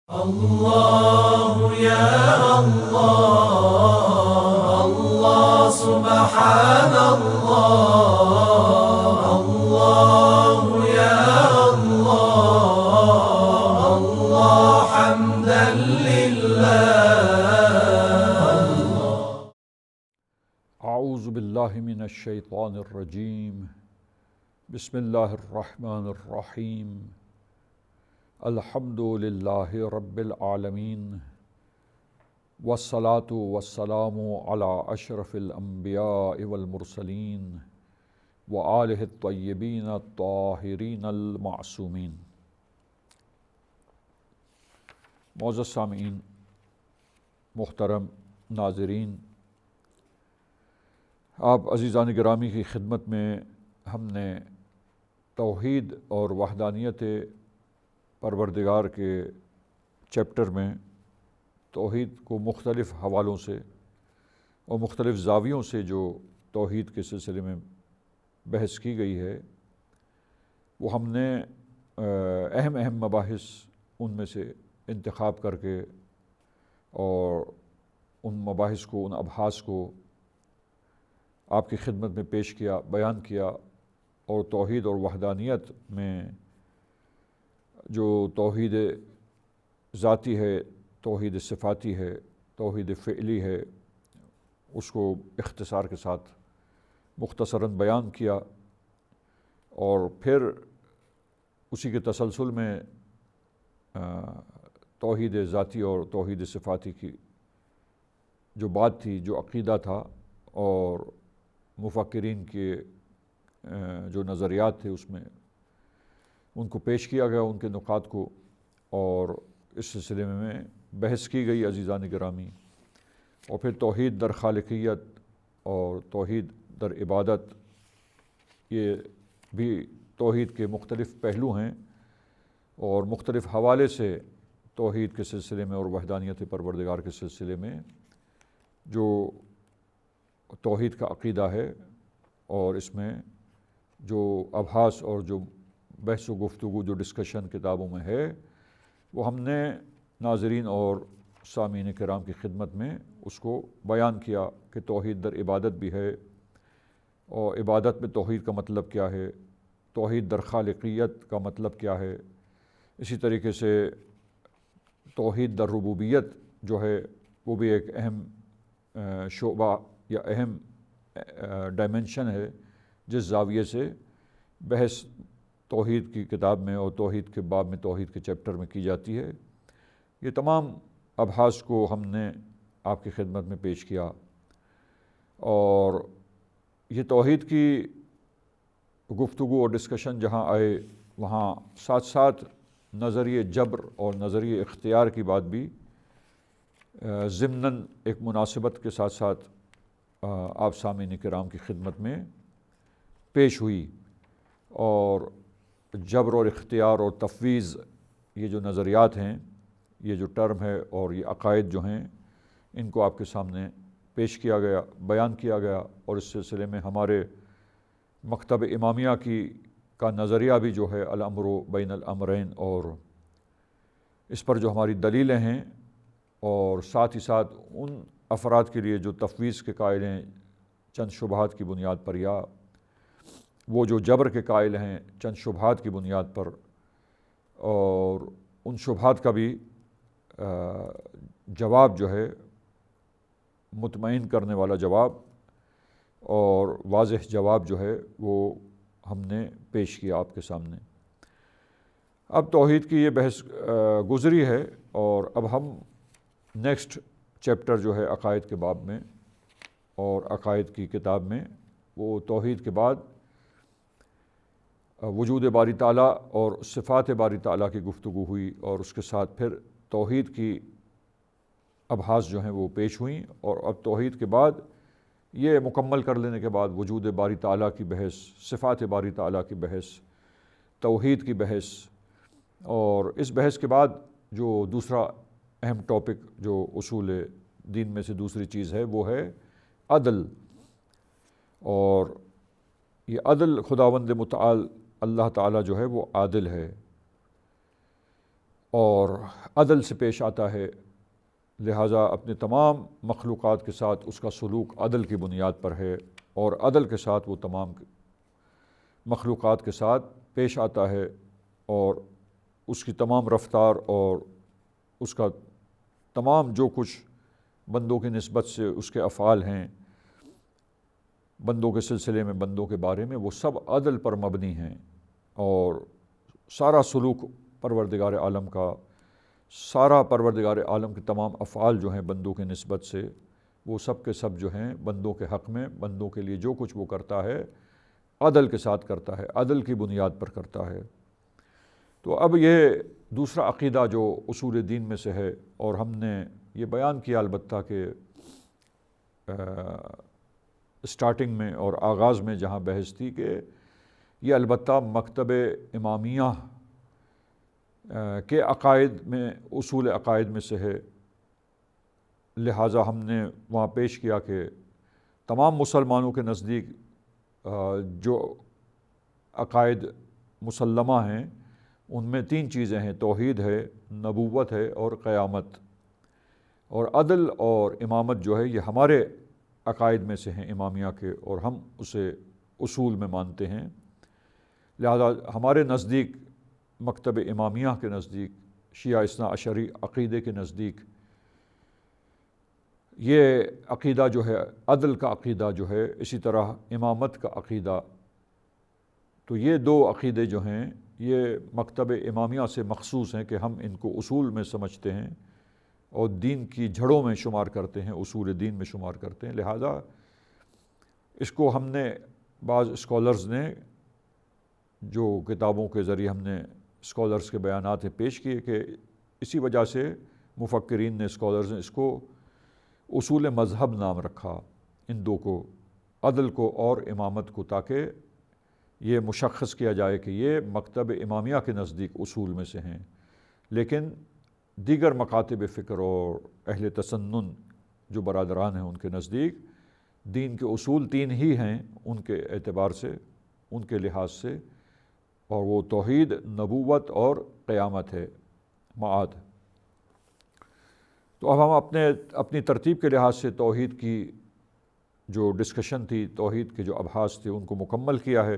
الله يا الله الله سبحان الله الله يا الله الله حمدا لله. اعوذ باللہ من الشیطان الرجیم. بسم اللہ الرحمن الرحیم. الحمد للہ رب العالمین والصلاة والسلام علی اشرف الانبیاء والمرسلین وآلہ الطیبین الطاہرین المعصومین. معزز سامعین، محترم ناظرین، آپ عزیزان گرامی کی خدمت میں ہم نے توحید اور وحدانیت پروردگار کے چیپٹر میں توحید کو مختلف حوالوں سے اور مختلف زاویوں سے جو توحید کے سلسلے میں بحث کی گئی ہے، وہ ہم نے اہم مباحث ان میں سے انتخاب کر کے اور ان مباحث کو، ان ابحاث کو آپ کی خدمت میں پیش کیا، بیان کیا. اور توحید اور وحدانیت میں جو توحید ذاتی ہے، توحید صفاتی ہے، توحید فعلی ہے، اس کو اختصار کے ساتھ مختصراً بیان کیا. اور پھر اسی کے تسلسل میں توحید ذاتی اور توحید صفاتی کی جو بات تھی، جو عقیدہ تھا اور مفکرین کے جو نظریات تھے، اس میں ان کو پیش کیا گیا، ان کے نکات کو، اور اس سلسلے میں بحث کی گئی عزیزان گرامی. اور پھر توحید در خالقیت اور توحید در عبادت، یہ بھی توحید کے مختلف پہلو ہیں، اور مختلف حوالے سے توحید کے سلسلے میں اور وحدانیت پروردگار کے سلسلے میں جو توحید کا عقیدہ ہے، اور اس میں جو ابحاث اور جو بحث و گفتگو، جو ڈسکشن کتابوں میں ہے، وہ ہم نے ناظرین اور سامعین کرام کی خدمت میں اس کو بیان کیا کہ توحید در عبادت بھی ہے، اور عبادت میں توحید کا مطلب کیا ہے، توحید در خالقیت کا مطلب کیا ہے. اسی طریقے سے توحید در ربوبیت جو ہے، وہ بھی ایک اہم شعبہ یا اہم ڈائمنشن ہے، جس زاویے سے بحث توحید کی کتاب میں اور توحید کے باب میں، توحید کے چیپٹر میں کی جاتی ہے. یہ تمام ابحاث کو ہم نے آپ کی خدمت میں پیش کیا. اور یہ توحید کی گفتگو اور ڈسکشن جہاں آئے، وہاں ساتھ ساتھ نظریہ جبر اور نظریہ اختیار کی بات بھی ضمناً ایک مناسبت کے ساتھ ساتھ آپ سامعین کرام کی خدمت میں پیش ہوئی. اور جبر اور اختیار اور تفویض، یہ جو نظریات ہیں، یہ جو ٹرم ہے اور یہ عقائد جو ہیں، ان کو آپ کے سامنے پیش کیا گیا، بیان کیا گیا. اور اس سلسلے میں ہمارے مکتب امامیہ کا نظریہ بھی جو ہے الامر بین الامرین، اور اس پر جو ہماری دلیلیں ہیں، اور ساتھ ہی ساتھ ان افراد کے لیے جو تفویض کے قائل ہیں چند شبہات کی بنیاد پر، یا وہ جو جبر کے قائل ہیں چند شبہات کی بنیاد پر، اور ان شبہات کا بھی جواب جو ہے، مطمئن کرنے والا جواب اور واضح جواب جو ہے، وہ ہم نے پیش کیا آپ کے سامنے. اب توحید کی یہ بحث گزری ہے، اور اب ہم نیکسٹ چیپٹر جو ہے عقائد کے باب میں اور عقائد کی کتاب میں، وہ توحید کے بعد وجود باری تعالیٰ اور صفات باری تعالیٰ کی گفتگو ہوئی، اور اس کے ساتھ پھر توحید کی ابحاث جو ہیں وہ پیش ہوئیں. اور اب توحید کے بعد یہ مکمل کر لینے کے بعد وجود باری تعالیٰ کی بحث، صفات باری تعالیٰ کی بحث، توحید کی بحث، اور اس بحث کے بعد جو دوسرا اہم ٹاپک جو اصول دین میں سے دوسری چیز ہے، وہ ہے عدل. اور یہ عدل خداوند متعال اللہ تعالیٰ جو ہے وہ عادل ہے. اور عدل سے پیش آتا ہے، لہٰذا اپنے تمام مخلوقات کے ساتھ اس کا سلوک عدل کی بنیاد پر ہے، اور عدل کے ساتھ وہ تمام مخلوقات کے ساتھ پیش آتا ہے، اور اس کی تمام رفتار اور اس کا تمام جو کچھ بندوں کی نسبت سے اس کے افعال ہیں، بندوں کے سلسلے میں، بندوں کے بارے میں، وہ سب عدل پر مبنی ہیں، اور سارا سلوک پروردگار عالم کا، سارا پروردگار عالم کے تمام افعال جو ہیں بندوں کے نسبت سے، وہ سب کے سب جو ہیں بندوں کے حق میں، بندوں کے لیے جو کچھ وہ کرتا ہے عدل کے ساتھ کرتا ہے، عدل کی بنیاد پر کرتا ہے۔ تو اب یہ دوسرا عقیدہ جو اصول دین میں سے ہے، اور ہم نے یہ بیان کیا البتہ کہ اسٹارٹنگ میں اور آغاز میں جہاں بحث تھی کہ یہ البتہ مکتب امامیہ کے عقائد میں، اصول عقائد میں سے ہے، لہٰذا ہم نے وہاں پیش کیا کہ تمام مسلمانوں کے نزدیک جو عقائد مسلمہ ہیں ان میں 3 چیزیں ہیں، توحید ہے، نبوت ہے اور قیامت، اور عدل اور امامت جو ہے یہ ہمارے عقائد میں سے ہیں امامیہ کے، اور ہم اسے اصول میں مانتے ہیں۔ لہذا ہمارے نزدیک، مکتب امامیہ کے نزدیک، شیعہ اثنا عشری عقیدے کے نزدیک، یہ عقیدہ جو ہے عدل کا عقیدہ جو ہے، اسی طرح امامت کا عقیدہ، تو یہ 2 عقیدے جو ہیں یہ مکتب امامیہ سے مخصوص ہیں کہ ہم ان کو اصول میں سمجھتے ہیں اور دین کی جڑوں میں شمار کرتے ہیں، اصول دین میں شمار کرتے ہیں۔ لہٰذا اس کو ہم نے، بعض اسکالرز نے جو کتابوں کے ذریعے ہم نے اسکالرز کے بیانات پیش کیے کہ اسی وجہ سے مفکرین نے، اسکالرز نے اس کو اصول مذہب نام رکھا، ان 2 کو، عدل کو اور امامت کو، تاکہ یہ مشخص کیا جائے کہ یہ مکتب امامیہ کے نزدیک اصول میں سے ہیں، لیکن دیگر مکاتب فکر اور اہل تسنن جو برادران ہیں ان کے نزدیک دین کے اصول 3 ہی ہیں ان کے اعتبار سے، ان کے لحاظ سے، اور وہ توحید، نبوت اور قیامت ہے، معاد۔ تو اب ہم اپنی ترتیب کے لحاظ سے توحید کی جو ڈسکشن تھی، توحید کے جو ابحاث تھے ان کو مکمل کیا ہے،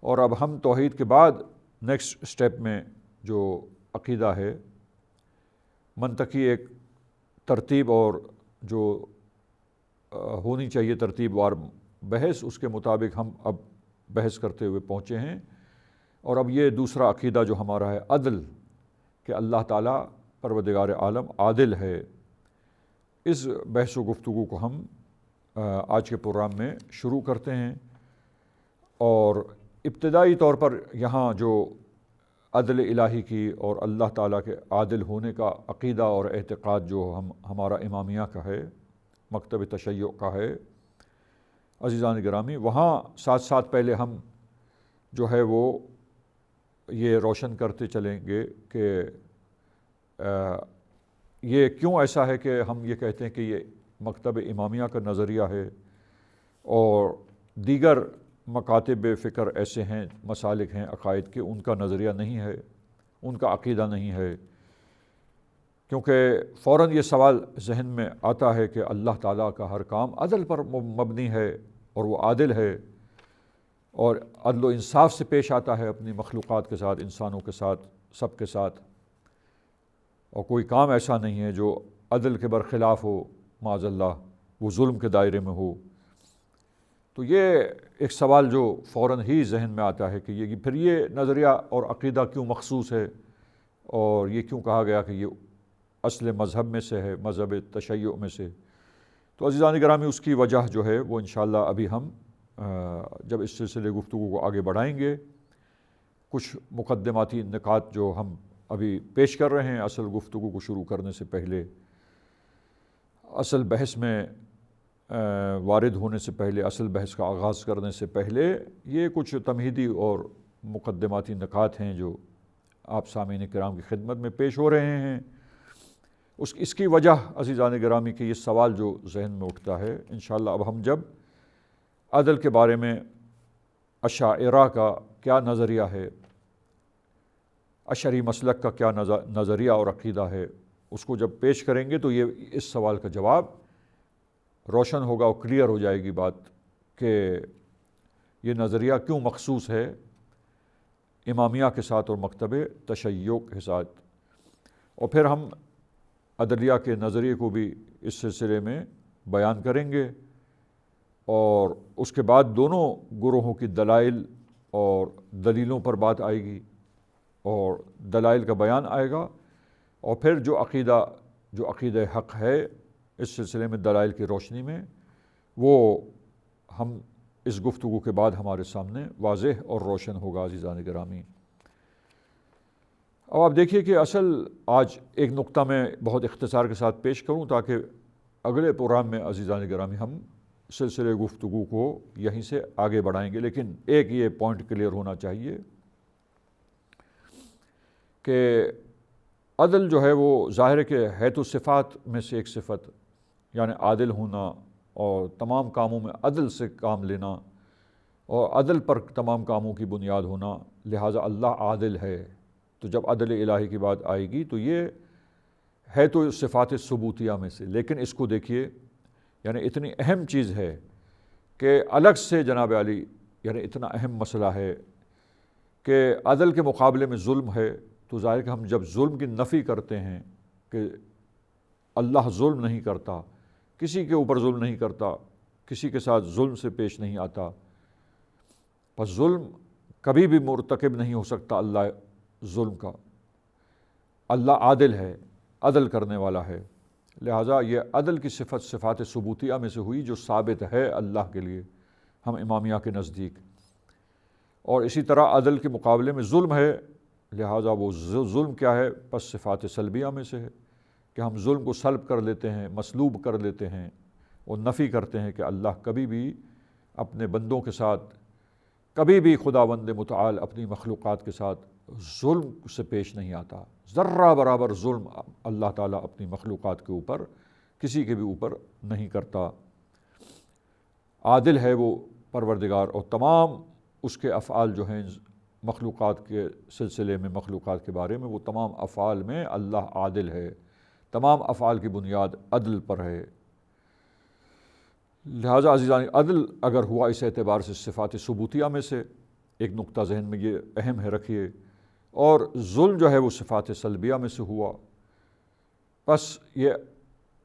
اور اب ہم توحید کے بعد نیکسٹ سٹیپ میں جو عقیدہ ہے، منطقی ایک ترتیب اور جو ہونی چاہیے ترتیب وار بحث، اس کے مطابق ہم اب بحث کرتے ہوئے پہنچے ہیں، اور اب یہ دوسرا عقیدہ جو ہمارا ہے عدل، کہ اللہ تعالیٰ پروردگار عالم عادل ہے، اس بحث و گفتگو کو ہم آج کے پروگرام میں شروع کرتے ہیں۔ اور ابتدائی طور پر یہاں جو عدل الہی کی اور اللہ تعالیٰ کے عادل ہونے کا عقیدہ اور اعتقاد جو ہمارا امامیہ کا ہے، مکتب تشیع کا ہے، عزیزان گرامی، وہاں ساتھ ساتھ پہلے ہم جو ہے وہ یہ روشن کرتے چلیں گے کہ یہ کیوں ایسا ہے کہ ہم یہ کہتے ہیں کہ یہ مکتب امامیہ کا نظریہ ہے اور دیگر مکاتب فکر ایسے ہیں، مسالک ہیں عقائد کے، ان کا نظریہ نہیں ہے، ان کا عقیدہ نہیں ہے، کیونکہ فوراً یہ سوال ذہن میں آتا ہے کہ اللہ تعالیٰ کا ہر کام عدل پر مبنی ہے اور وہ عادل ہے اور عدل و انصاف سے پیش آتا ہے اپنی مخلوقات کے ساتھ، انسانوں کے ساتھ، سب کے ساتھ، اور کوئی کام ایسا نہیں ہے جو عدل کے برخلاف ہو، معاذ اللہ وہ ظلم کے دائرے میں ہو۔ تو یہ ایک سوال جو فوراً ہی ذہن میں آتا ہے کہ پھر یہ نظریہ اور عقیدہ کیوں مخصوص ہے، اور یہ کیوں کہا گیا کہ یہ اصل مذہب میں سے ہے، مذہب تشیع میں سے۔ تو عزیزان گرامی، اس کی وجہ جو ہے وہ انشاءاللہ ابھی ہم جب اس سلسلے گفتگو کو آگے بڑھائیں گے، کچھ مقدماتی نکات جو ہم ابھی پیش کر رہے ہیں اصل گفتگو کو شروع کرنے سے پہلے، اصل بحث میں وارد ہونے سے پہلے، اصل بحث کا آغاز کرنے سے پہلے، یہ کچھ تمہیدی اور مقدماتی نکات ہیں جو آپ سامعین کرام کی خدمت میں پیش ہو رہے ہیں۔ اس کی وجہ عزیزان گرامی کہ یہ سوال جو ذہن میں اٹھتا ہے، انشاءاللہ اب ہم جب عدل کے بارے میں اشاعرہ کا کیا نظریہ ہے، اشعری مسلک کا کیا نظریہ اور عقیدہ ہے، اس کو جب پیش کریں گے تو یہ اس سوال کا جواب روشن ہوگا اور کلیئر ہو جائے گی بات کہ یہ نظریہ کیوں مخصوص ہے امامیہ کے ساتھ اور مکتب تشیع کے ساتھ۔ اور پھر ہم عدلیہ کے نظریے کو بھی اس سلسلے میں بیان کریں گے، اور اس کے بعد دونوں گروہوں کی دلائل اور دلیلوں پر بات آئے گی اور دلائل کا بیان آئے گا، اور پھر جو عقیدہ حق ہے اس سلسلے میں دلائل کی روشنی میں، وہ ہم اس گفتگو کے بعد ہمارے سامنے واضح اور روشن ہوگا۔ عزیزان گرامی، اب آپ دیکھیے کہ اصل آج ایک نقطہ میں بہت اختصار کے ساتھ پیش کروں تاکہ اگلے پروگرام میں عزیزان گرامی ہم سلسلے گفتگو کو یہیں سے آگے بڑھائیں گے، لیکن ایک یہ پوائنٹ کلیئر ہونا چاہیے کہ عدل جو ہے وہ ظاہر ہے کہ ہے تو صفات میں سے ایک صفت، یعنی عادل ہونا اور تمام کاموں میں عدل سے کام لینا اور عدل پر تمام کاموں کی بنیاد ہونا، لہٰذا اللہ عادل ہے۔ تو جب عدل الہی کی بات آئے گی تو یہ ہے تو صفات ثبوتیہ میں سے، لیکن اس کو دیکھیے یعنی اتنی اہم چیز ہے کہ الگ سے جناب علی یعنی اتنا اہم مسئلہ ہے کہ عدل کے مقابلے میں ظلم ہے، تو ظاہر کہ ہم جب ظلم کی نفی کرتے ہیں کہ اللہ ظلم نہیں کرتا، کسی کے اوپر ظلم نہیں کرتا، کسی کے ساتھ ظلم سے پیش نہیں آتا، پس ظلم کبھی بھی مرتکب نہیں ہو سکتا اللہ ظلم کا۔ اللہ عادل ہے، عدل کرنے والا ہے، لہٰذا یہ عدل کی صفت صفات ثبوتیہ میں سے ہوئی جو ثابت ہے اللہ کے لیے ہم امامیہ کے نزدیک۔ اور اسی طرح عدل کے مقابلے میں ظلم ہے، لہٰذا وہ ظلم کیا ہے؟ پس صفات سلبیہ میں سے ہے کہ ہم ظلم کو سلب کر لیتے ہیں، مسلوب کر لیتے ہیں اور نفی کرتے ہیں کہ اللہ کبھی بھی اپنے بندوں کے ساتھ، کبھی بھی خداوند متعال اپنی مخلوقات کے ساتھ ظلم سے پیش نہیں آتا۔ ذرہ برابر ظلم اللہ تعالیٰ اپنی مخلوقات کے اوپر کسی کے بھی اوپر نہیں کرتا۔ عادل ہے وہ پروردگار، اور تمام اس کے افعال جو ہیں مخلوقات کے سلسلے میں، مخلوقات کے بارے میں، وہ تمام افعال میں اللہ عادل ہے، تمام افعال کی بنیاد عدل پر ہے۔ لہٰذا عزیزان، عدل اگر ہوا اس اعتبار سے صفات ثبوتیہ میں سے، ایک نقطہ ذہن میں یہ اہم ہے رکھیے، اور ظلم جو ہے وہ صفات سلبیہ میں سے ہوا، پس یہ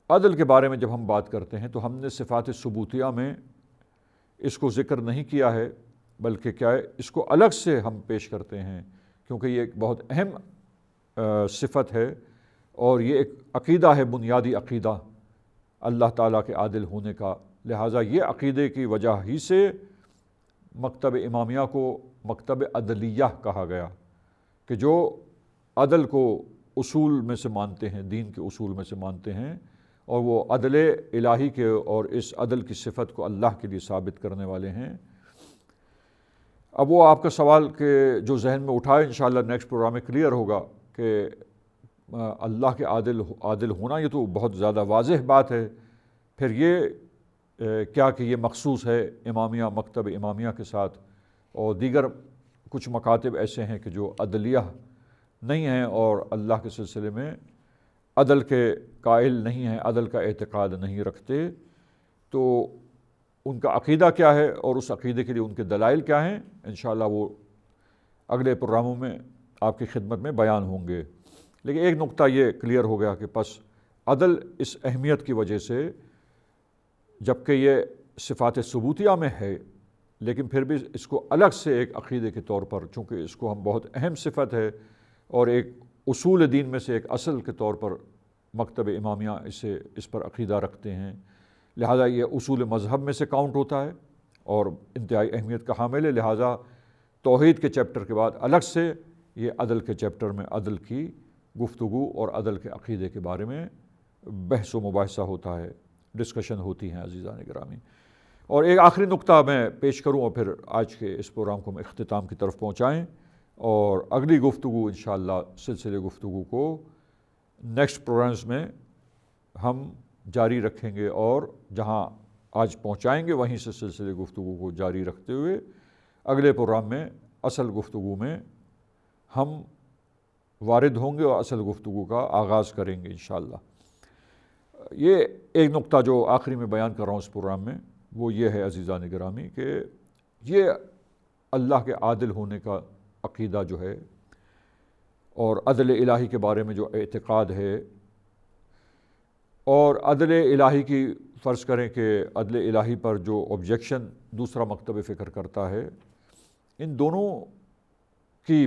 عدل کے بارے میں جب ہم بات کرتے ہیں تو ہم نے صفات ثبوتیہ میں اس کو ذکر نہیں کیا ہے، بلکہ کیا ہے اس کو الگ سے ہم پیش کرتے ہیں، کیونکہ یہ ایک بہت اہم صفت ہے اور یہ ایک عقیدہ ہے، بنیادی عقیدہ اللہ تعالیٰ کے عادل ہونے کا۔ لہٰذا یہ عقیدے کی وجہ ہی سے مکتب امامیہ کو مکتب عدلیہ کہا گیا، کہ جو عدل کو اصول میں سے مانتے ہیں، دین کے اصول میں سے مانتے ہیں، اور وہ عدل الہی کے اور اس عدل کی صفت کو اللہ کے لیے ثابت کرنے والے ہیں۔ اب وہ آپ کا سوال کہ جو ذہن میں اٹھائے انشاءاللہ نیکسٹ پروگرام میں کلیئر ہوگا کہ اللہ کے عادل ہونا، یہ تو بہت زیادہ واضح بات ہے، پھر یہ کیا کہ یہ مخصوص ہے امامیہ، مکتب امامیہ کے ساتھ، اور دیگر کچھ مکاتب ایسے ہیں کہ جو عدلیہ نہیں ہیں اور اللہ کے سلسلے میں عدل کے قائل نہیں ہیں، عدل کا اعتقاد نہیں رکھتے، تو ان کا عقیدہ کیا ہے اور اس عقیدے کے لیے ان کے دلائل کیا ہیں، انشاءاللہ وہ اگلے پروگراموں میں آپ کی خدمت میں بیان ہوں گے۔ لیکن ایک نقطہ یہ کلیئر ہو گیا کہ پس عدل اس اہمیت کی وجہ سے، جبکہ یہ صفات ثبوتیہ میں ہے، لیکن پھر بھی اس کو الگ سے ایک عقیدے کے طور پر، چونکہ اس کو ہم بہت اہم صفت ہے اور ایک اصول دین میں سے ایک اصل کے طور پر مکتب امامیہ اس پر عقیدہ رکھتے ہیں، لہٰذا یہ اصول مذہب میں سے کاؤنٹ ہوتا ہے اور انتہائی اہمیت کا حامل ہے۔ لہٰذا توحید کے چیپٹر کے بعد الگ سے یہ عدل کے چیپٹر میں عدل کی گفتگو اور عدل کے عقیدے کے بارے میں بحث و مباحثہ ہوتا ہے، ڈسکشن ہوتی ہیں عزیزان گرامی۔ اور ایک آخری نقطہ میں پیش کروں اور پھر آج کے اس پروگرام کو میں اختتام کی طرف پہنچائیں، اور اگلی گفتگو انشاءاللہ سلسلے گفتگو کو نیکسٹ پروگرامز میں ہم جاری رکھیں گے، اور جہاں آج پہنچائیں گے وہیں سے سلسلے گفتگو کو جاری رکھتے ہوئے اگلے پروگرام میں اصل گفتگو میں ہم وارد ہوں گے اور اصل گفتگو کا آغاز کریں گے انشاءاللہ۔ یہ ایک نقطہ جو آخری میں بیان کر رہا ہوں اس پروگرام میں، وہ یہ ہے عزیزان گرامی کہ یہ اللہ کے عادل ہونے کا عقیدہ جو ہے اور عدل الہی کے بارے میں جو اعتقاد ہے، اور عدل الہی کی فرض کریں کہ عدل الہی پر جو آبجیکشن دوسرا مکتب فکر کرتا ہے، ان دونوں کی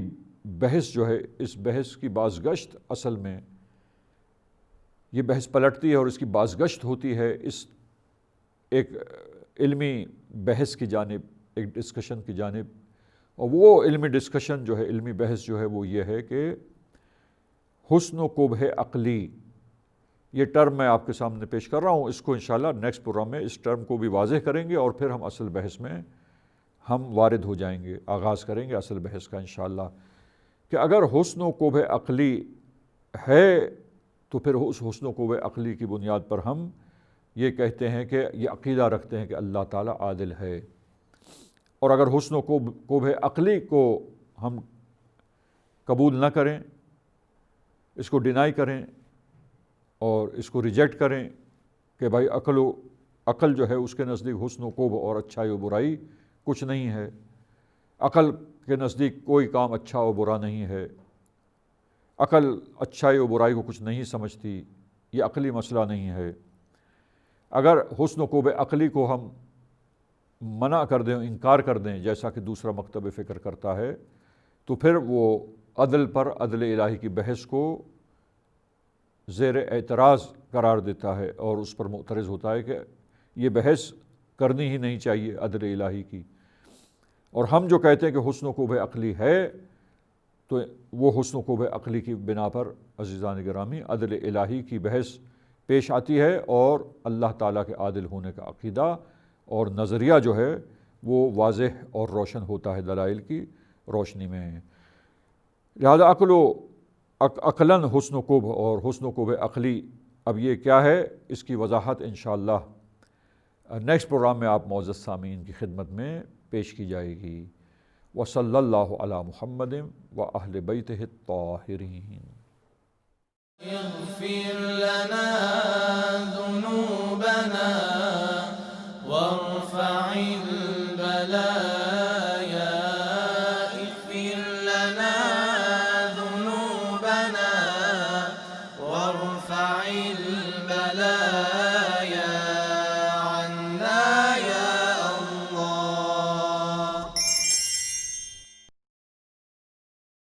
بحث جو ہے، اس بحث کی بازگشت اصل میں یہ بحث پلٹتی ہے اور اس کی بازگشت ہوتی ہے اس ایک علمی بحث کی جانب، ایک ڈسکشن کی جانب، اور وہ علمی ڈسکشن جو ہے، علمی بحث جو ہے وہ یہ ہے کہ حسن و قبح عقلی، یہ ٹرم میں آپ کے سامنے پیش کر رہا ہوں، اس کو انشاءاللہ نیکسٹ پروگرام میں اس ٹرم کو بھی واضح کریں گے اور پھر ہم اصل بحث میں ہم وارد ہو جائیں گے، آغاز کریں گے اصل بحث کا انشاءاللہ، کہ اگر حسن و قبح عقلی ہے تو پھر اس حسن و قبح عقلی کی بنیاد پر ہم یہ کہتے ہیں کہ یہ عقیدہ رکھتے ہیں کہ اللہ تعالیٰ عادل ہے، اور اگر حسن و قبح عقلی کو ہم قبول نہ کریں، اس کو ڈینائی کریں اور اس کو ریجیکٹ کریں کہ بھائی عقل جو ہے اس کے نزدیک حسن و قبح اور اچھائی و برائی کچھ نہیں ہے، عقل کے نزدیک کوئی کام اچھا و برا نہیں ہے، عقل اچھائی و برائی کو کچھ نہیں سمجھتی، یہ عقلی مسئلہ نہیں ہے، اگر حسن و قبح عقلی کو ہم منع کر دیں، انکار کر دیں جیسا کہ دوسرا مکتب فکر کرتا ہے، تو پھر وہ عدل پر عدل الہی کی بحث کو زیر اعتراض قرار دیتا ہے اور اس پر معترض ہوتا ہے کہ یہ بحث کرنی ہی نہیں چاہیے عدل الہی کی، اور ہم جو کہتے ہیں کہ حسن و قبح عقلی ہے تو وہ حسن و قبح عقلی کی بنا پر عزیزان گرامی عدل الہی کی بحث پیش آتی ہے اور اللہ تعالیٰ کے عادل ہونے کا عقیدہ اور نظریہ جو ہے وہ واضح اور روشن ہوتا ہے دلائل کی روشنی میں۔ لہذا عقلاً حسن و قبح اور حسن و قبح عقلی، اب یہ کیا ہے اس کی وضاحت انشاءاللہ نیکسٹ پروگرام میں آپ معزز سامعین کی خدمت میں پیش کی جائے گی۔ وصلی اللہ علی محمد و اہل بیتہ الطاہرین۔ اغفر لنا ذنوبنا